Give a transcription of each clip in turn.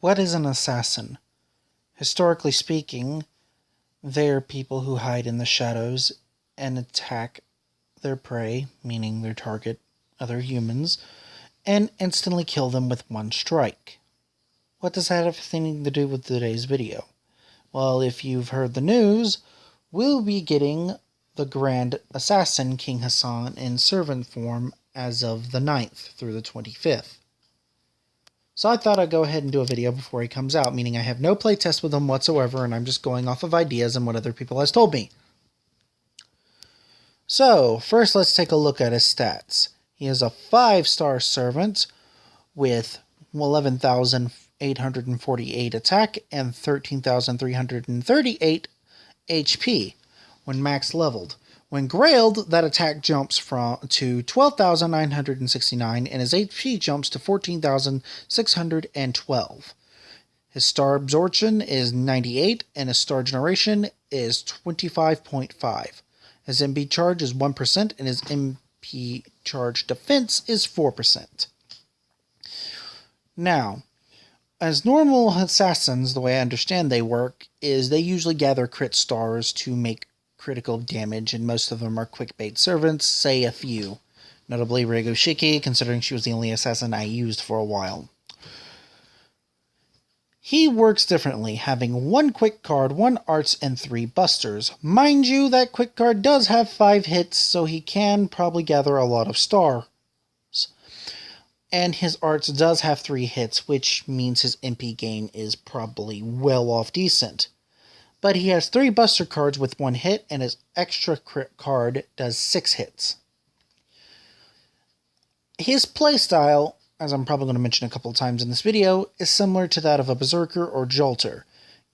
What is an assassin? Historically speaking, they are people who hide in the shadows and attack their prey, meaning their target, other humans, and instantly kill them with one strike. What does that have anything to do with today's video? Well, if you've heard the news, we'll be getting the Grand Assassin King Hassan in servant form as of the 9th through the 25th. So I thought I'd go ahead and do a video before he comes out, meaning I have no playtest with him whatsoever, and I'm just going off of ideas and what other people has told me. So, first let's take a look at his stats. He is a 5-star servant with 11,848 attack and 13,338 HP when max leveled. When grailed, that attack jumps to 12,969 and his HP jumps to 14,612. His star absorption is 98 and his star generation is 25.5. His MP charge is 1% and his MP charge defense is 4%. Now, as normal assassins, the way I understand they work is they usually gather crit stars to make critical damage, and most of them are quick bait servants, say a few. Notably Reigo Shiki, considering she was the only assassin I used for a while. He works differently, having 1 quick card, 1 arts, and 3 busters. Mind you, that quick card does have 5 hits, so he can probably gather a lot of stars. And his arts does have 3 hits, which means his MP gain is probably well off decent. But he has 3 buster cards with 1 hit, and his extra crit card does 6 hits. His playstyle, as I'm probably going to mention a couple of times in this video, is similar to that of a Berserker or Jolter,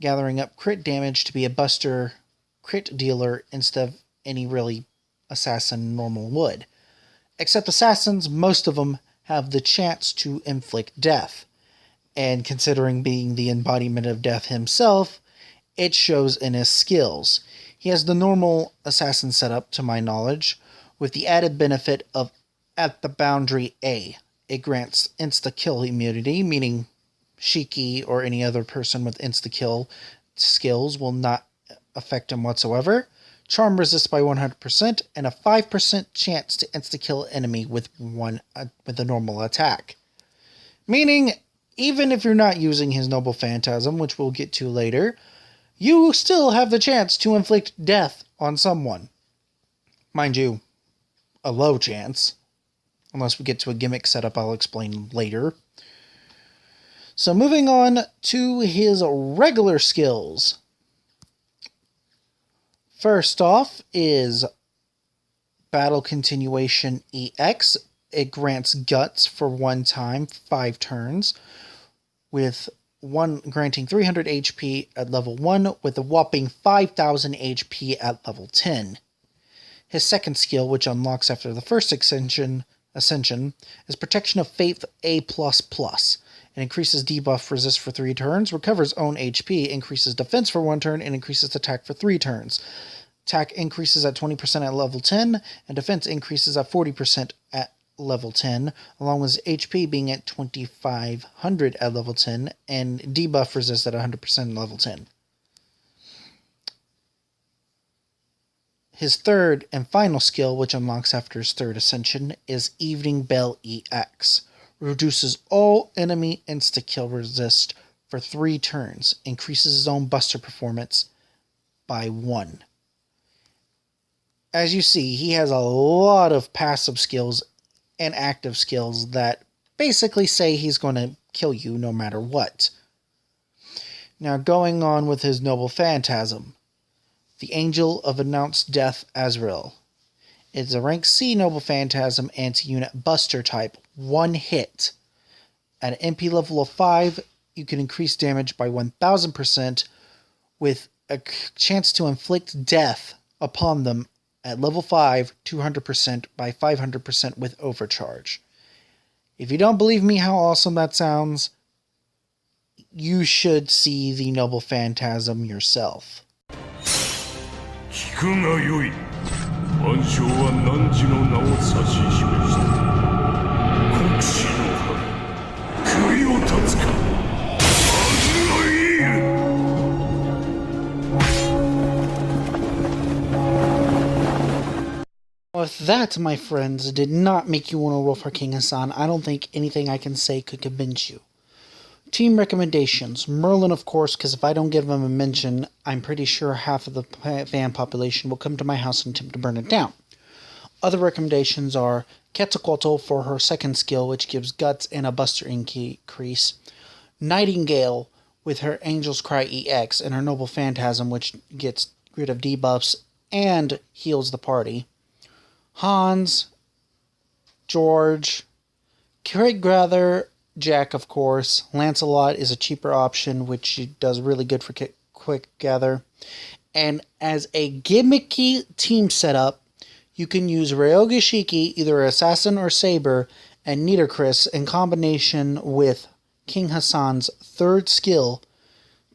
gathering up crit damage to be a buster crit dealer instead of any really assassin normal would. Except assassins, most of them have the chance to inflict death, and considering being the embodiment of death himself, it shows in his skills. He has the normal assassin setup, to my knowledge, with the added benefit of at the boundary A. It grants insta-kill immunity, meaning Shiki or any other person with insta-kill skills will not affect him whatsoever. Charm resist by 100%, and a 5% chance to insta-kill enemy with a normal attack. Meaning, even if you're not using his Noble Phantasm, which we'll get to later, you still have the chance to inflict death on someone. Mind you, a low chance. Unless we get to a gimmick setup I'll explain later. So moving on to his regular skills. First off is Battle Continuation EX. It grants Guts for 1 time, 5 turns, with granting 300 HP at level 1 with a whopping 5,000 HP at level 10. His second skill, which unlocks after the first Ascension, is Protection of Faith A++. It increases debuff resist for 3 turns, recovers own HP, increases defense for 1 turn, and increases attack for 3 turns. Attack increases at 20% at level 10, and defense increases at 40% at level 10, along with HP being at 2500 at level 10, and debuff resist at 100% at level 10. His third and final skill, which unlocks after his third ascension, is Evening Bell EX. Reduces all enemy insta-kill resist for 3 turns. Increases his own buster performance by 1. As you see, he has a lot of passive skills and active skills that basically say he's going to kill you no matter what. Now going on with his Noble Phantasm. The Angel of Announced Death Azrael. It's a rank C Noble Phantasm anti-unit buster type, 1 hit. At an MP level of 5, you can increase damage by 1000% with a chance to inflict death upon them at level 5, 200% by 500% with overcharge. If you don't believe me how awesome that sounds, you should see the Noble Phantasm yourself. 聞くがよい。万象は汝の名を指し示した。国士の春、首を断つか。if that, my friends, did not make you want to roll for King Hassan, I don't think anything I can say could convince you. Team recommendations. Merlin, of course, because if I don't give him a mention, I'm pretty sure half of the fan population will come to my house and attempt to burn it down. Other recommendations are Quetzalcoatl for her second skill, which gives guts and a buster increase. Nightingale with her Angel's Cry EX and her Noble Phantasm, which gets rid of debuffs and heals the party. Hans, George, Craig Gather, Jack, of course. Lancelot is a cheaper option, which does really good for quick gather. And as a gimmicky team setup, you can use Ryoga Shiki, either Assassin or Saber, and Niederchris in combination with King Hassan's third skill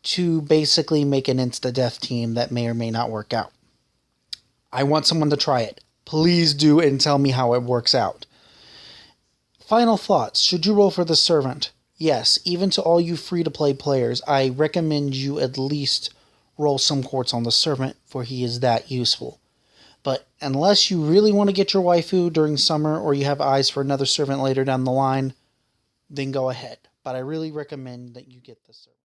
to basically make an insta-death team that may or may not work out. I want someone to try it. Please do and tell me how it works out. Final thoughts. Should you roll for the Servant? Yes, even to all you free-to-play players, I recommend you at least roll some quartz on the Servant, for he is that useful. But unless you really want to get your waifu during summer or you have eyes for another Servant later down the line, then go ahead. But I really recommend that you get the Servant.